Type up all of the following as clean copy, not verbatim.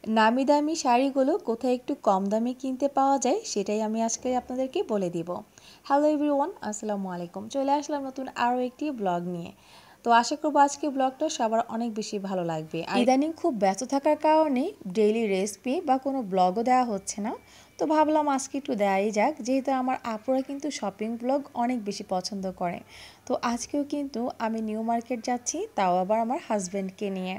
নামি দামি শাড়িগুলো কোথায় একটু কম দামে কিনতে পাওয়া যায় সেটাই আমি আজকে আপনাদেরকে বলে দিব। হ্যালো এভরিওয়ান, আসসালামু আলাইকুম। চলে আসলাম নতুন আরও একটি ব্লগ নিয়ে। তো আশা করবো আজকে ব্লগটা সবার অনেক বেশি ভালো লাগবে। ইদানিং খুব ব্যস্ত থাকার কারণে ডেইলি রেসিপি বা কোনো ব্লগও দেওয়া হচ্ছে না। তো ভাবলাম আজকে একটু দেওয়াই যাক, যেহেতু আমার আপুরা কিন্তু শপিং ব্লগ অনেক বেশি পছন্দ করে। তো আজকেও কিন্তু আমি নিউ মার্কেট যাচ্ছি, তাও আবার আমার হাজব্যান্ডকে নিয়ে।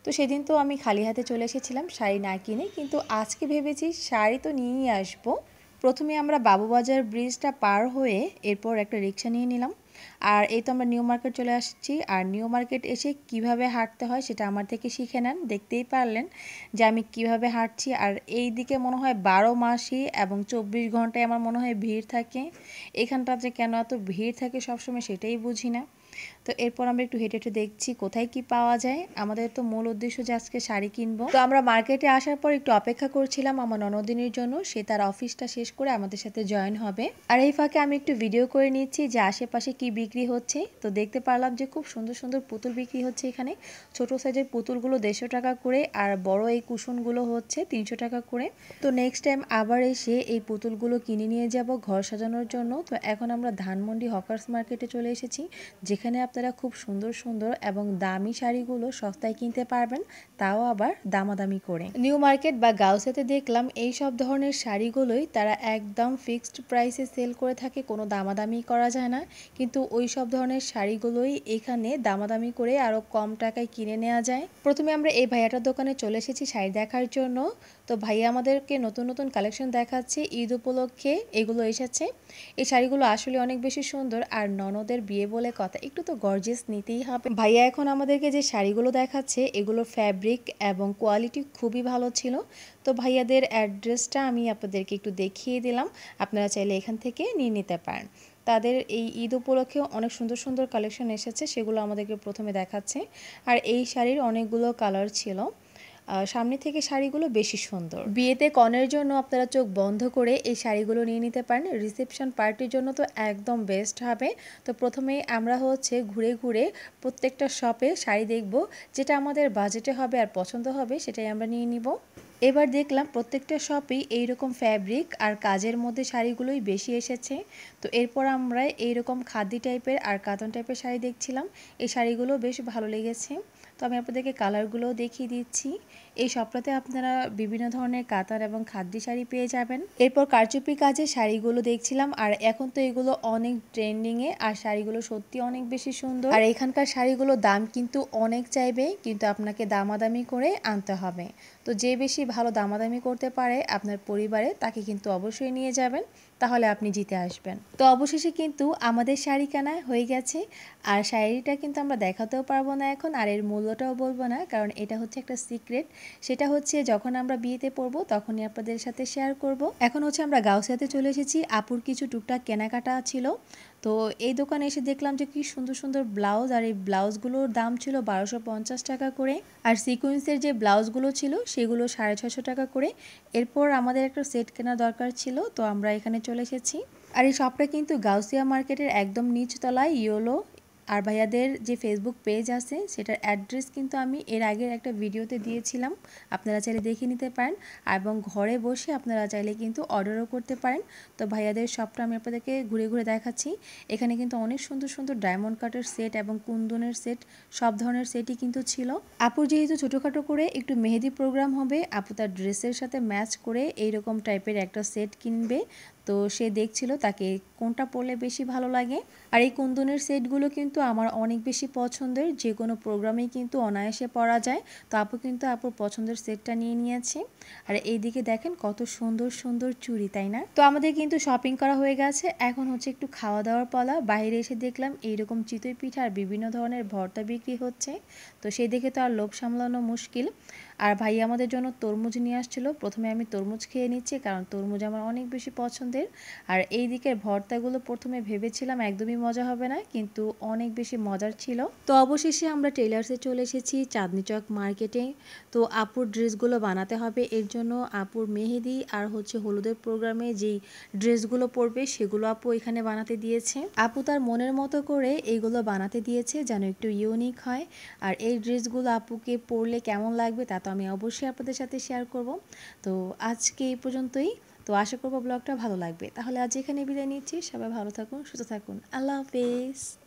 তো সেদিন তো আমি খালি হাতে চলে এসেছিলাম শাড়ি না কিনে, কিন্তু আজকে ভেবেছি শাড়ি তো নিয়েই আসবো। প্রথমে আমরা বাবুবাজার ব্রিজটা পার হয়ে এরপর একটা রিক্সা নিয়ে নিলাম। আর এই তো আমরা নিউ মার্কেট চলে আসছি। আর নিউ মার্কেট এসে কিভাবে হাঁটতে হয় সেটা আমার থেকে শিখে নেন। দেখতেই পারলেন যে আমি কিভাবে হাঁটছি। আর এই দিকে মনে হয় 12 মাসই এবং 24 ঘন্টায় আমার মনে হয় ভিড় থাকে। এখানটাতে কেন এত ভিড় থাকে সবসময় সেটাই বুঝি না। তো এরপর আমরা একটু হেঁটে হেঁটে দেখছি কোথায় কি পাওয়া যায়। আমাদের তো মূল উদ্দেশ্য যে আজকে শাড়ি কিনবো। তো আমরা মার্কেটে আসার পর একটু অপেক্ষা করছিলাম আমার ননদিনীর জন্য, সে তার অফিসটা শেষ করে আমাদের সাথে জয়েন হবে। আর এই ফাঁকে আমি একটু ভিডিও করে নিচ্ছি যে আশেপাশে কি বিক্রি হচ্ছে। তো দেখতে পারলাম যে খুব সুন্দর সুন্দর পুতুল বিক্রি হচ্ছে এখানে। ছোট সাইজের পুতুলগুলো 150 টাকা করে, আর বড় এই কুশনগুলো হচ্ছে 300 টাকা করে। তো নেক্সট টাইম আবার এসে এই পুতুলগুলো কিনে নিয়ে যাব ঘর সাজানোর জন্য। তো এখন আমরা ধানমন্ডি হকার্স মার্কেটে চলে এসেছি, যেখানে আপনারা খুব সুন্দর সুন্দর এবং দামি শাড়িগুলো সস্তায় কিনতে পারবেন, তাও আবার দামাদামি করে। নিউ মার্কেট বা গাউসিয়াতে দেখলাম এই সব ধরনের শাড়িগুলোই তারা একদম ফিক্সড প্রাইসে সেল করে থাকে, কোনো দামাদামি করা যায় না। কিন্তু ওই সব ধরনের শাড়িগুলোই এখানে দামাদামি করে আরও কম টাকায় কিনে নেওয়া যায়। প্রথমে আমরা এই ভাইয়াটার দোকানে চলে এসেছি শাড়ি দেখার জন্য। তো ভাইয়া আমাদেরকে নতুন নতুন কালেকশন দেখাচ্ছে, ঈদ উপলক্ষে এগুলো এসেছে। এই শাড়িগুলো আসলে অনেক বেশি সুন্দর, আর ননদের বিয়ে বলে কথা, একটু তো গর্জিয়াস নিতেই হবে। ভাইয়া এখন আমাদেরকে যে শাড়িগুলো দেখাচ্ছে এগুলোর ফ্যাব্রিক এবং কোয়ালিটি খুবই ভালো ছিল। তো ভাইয়াদের অ্যাড্রেসটা আমি আপনাদেরকে একটু দেখিয়ে দিলাম, আপনারা চাইলে এখান থেকে নিয়ে নিতে পারেন। তাদের এই ঈদ উপলক্ষে অনেক সুন্দর সুন্দর কালেকশন এসেছে, সেগুলো আমাদেরকে প্রথমে দেখাচ্ছে। আর এই শাড়ির অনেকগুলো কালার ছিল। সামনে থেকে শাড়িগুলো বেশি সুন্দর। বিয়েতে কনের জন্য আপনারা চোখ বন্ধ করে এই শাড়িগুলো নিয়ে নিতে পারেন। রিসেপশন পার্টির জন্য তো একদম বেস্ট হবে। তো প্রথমেই আমরা হচ্ছে ঘুরে ঘুরে প্রত্যেকটা শপে শাড়ি দেখব, যেটা আমাদের বাজেটে হবে আর পছন্দ হবে সেটাই আমরা নিয়ে নিব। এবার দেখলাম প্রত্যেকটা শপেই এইরকম ফ্যাব্রিক আর কাজের মধ্যে শাড়িগুলোই বেশি এসেছে। তো এরপর আমরা এইরকম খাদি টাইপের আর কাতান টাইপের শাড়ি দেখছিলাম। এই শাড়িগুলো বেশ ভালো লেগেছে। তো আমি আপনাদেরকে কালারগুলোও দেখিয়ে দিচ্ছি। এই শপটাতে আপনারা বিভিন্ন ধরনের কাতান এবং খাদি শাড়ি পেয়ে যাবেন। এরপর কারচুপি কাজের শাড়িগুলো দেখছিলাম, আর এখন তো এগুলো অনেক ট্রেন্ডিংয়ে, আর শাড়িগুলো সত্যি অনেক বেশি সুন্দর। আর এখানকার শাড়িগুলোর দাম কিন্তু অনেক চাইবে, কিন্তু আপনাকে দামাদামি করে আনতে হবে। তো যে বেশি ভালো দামাদামি করতে পারে আপনার পরিবারে, তাকে কিন্তু অবশ্যই নিয়ে যাবেন, তাহলে আপনি জিতে আসবেন। তো অবশেষে কিন্তু আমাদের শাড়ি কেনা হয়ে গেছে। আর শাড়িটা কিন্তু আমরা দেখাতেও পারবো না এখন, আর এর মূল্যটাও বলবো না, কারণ এটা হচ্ছে একটা সিক্রেট। সেটা হচ্ছে যখন আমরা বিয়েতে পরবো তখনই আপনাদের সাথে শেয়ার করব। এখন হচ্ছে আমরা গাউসিয়াতে চলে এসেছি, আপুর কিছু টুকটাক কেনাকাটা ছিল। তো এই দোকানে এসে দেখলাম যে কি সুন্দর সুন্দর ব্লাউজ, আর এই ব্লাউজগুলোর দাম ছিল 1250 টাকা করে। আর সিকোয়েন্সের যে ব্লাউজগুলো ছিল সেগুলো 650 টাকা করে। এরপর আমাদের একটা সেট কেনা দরকার ছিল, তো আমরা এখানে চলে এসেছি। আর এই শপটা কিন্তু গাউসিয়া মার্কেটের একদম নিচতলায়, ইয়েলো। আর ভাইয়াদের যে ফেসবুক পেজ আছে সেটার অ্যাড্রেস কিন্তু আমি এর আগের একটা ভিডিওতে দিয়েছিলাম, আপনারা চাইলে দেখে নিতে পারেন। এবং ঘরে বসে আপনারা চাইলে কিন্তু অর্ডারও করতে পারেন। তো ভাইয়াদের শপটা আমি আপনাদেরকে ঘুরে ঘুরে দেখাচ্ছি। এখানে কিন্তু অনেক সুন্দর সুন্দর ডায়মন্ড কাটের সেট এবং কুন্দনের সেট, সব ধরনের সেটই কিন্তু ছিল। আপুর যেহেতু ছোটোখাটো করে একটু মেহেদি প্রোগ্রাম হবে, আপু তার ড্রেসের সাথে ম্যাচ করে এইরকম টাইপের একটা সেট কিনবে। তো সে দেখছিল তাকে কোনটা পরলে বেশি ভালো লাগে। আর এই কুন্দনের সেটগুলো কিন্তু আমার অনেক বেশি পছন্দের, যে কোনো প্রোগ্রামেই কিন্তু অনায়াসে পরা যায়। তো আপু কিন্তু আপুর পছন্দের সেটটা নিয়ে নিয়েছে। আর এইদিকে দেখেন কত সুন্দর সুন্দর চুড়ি, তাই না? তো আমাদের কিন্তু শপিং করা হয়ে গেছে, এখন হচ্ছে একটু খাওয়া দাওয়ার পালা। বাইরে এসে দেখলাম এইরকম চিতই পিঠা আর বিভিন্ন ধরনের ভর্তা বিক্রি হচ্ছে। তো সেই দেখে তো আর লোভ সামলানো মুশকিল। আর ভাই আমাদের জন্য তরমুজ নিয়ে আসছিল। প্রথমে আমি তরমুজ খেয়ে নিচ্ছি, কারণ তরমুজ আমার অনেক বেশি পছন্দের। আর এই দিকের ভর্তা কথাগুলো প্রথমে ভেবেছিলাম একদমই মজা হবে না, কিন্তু অনেক বেশি মজার ছিল। তো অবশেষে আমরা টেইলার্সে চলে এসেছি, চাঁদনি চক মার্কেটে। তো আপুর ড্রেসগুলো বানাতে হবে, এর জন্য আপুর মেহেদি আর হচ্ছে হলুদের প্রোগ্রামে যেই ড্রেসগুলো পরবে সেগুলো আপু এখানে বানাতে দিয়েছে। আপু তার মনের মতো করে এইগুলো বানাতে দিয়েছে যেন একটু ইউনিক হয়। আর এই ড্রেসগুলো আপুকে পরলে কেমন লাগবে তা তো আমি অবশ্যই আপনাদের সাথে শেয়ার করব। তো আজকে এই পর্যন্তই। তো আশা করবো ব্লগটা ভালো লাগবে। তাহলে আজ এখানে বিদায় নিচ্ছি। সবাই ভালো থাকুন, সুস্থ থাকুন। আল্লাহ হাফেজ।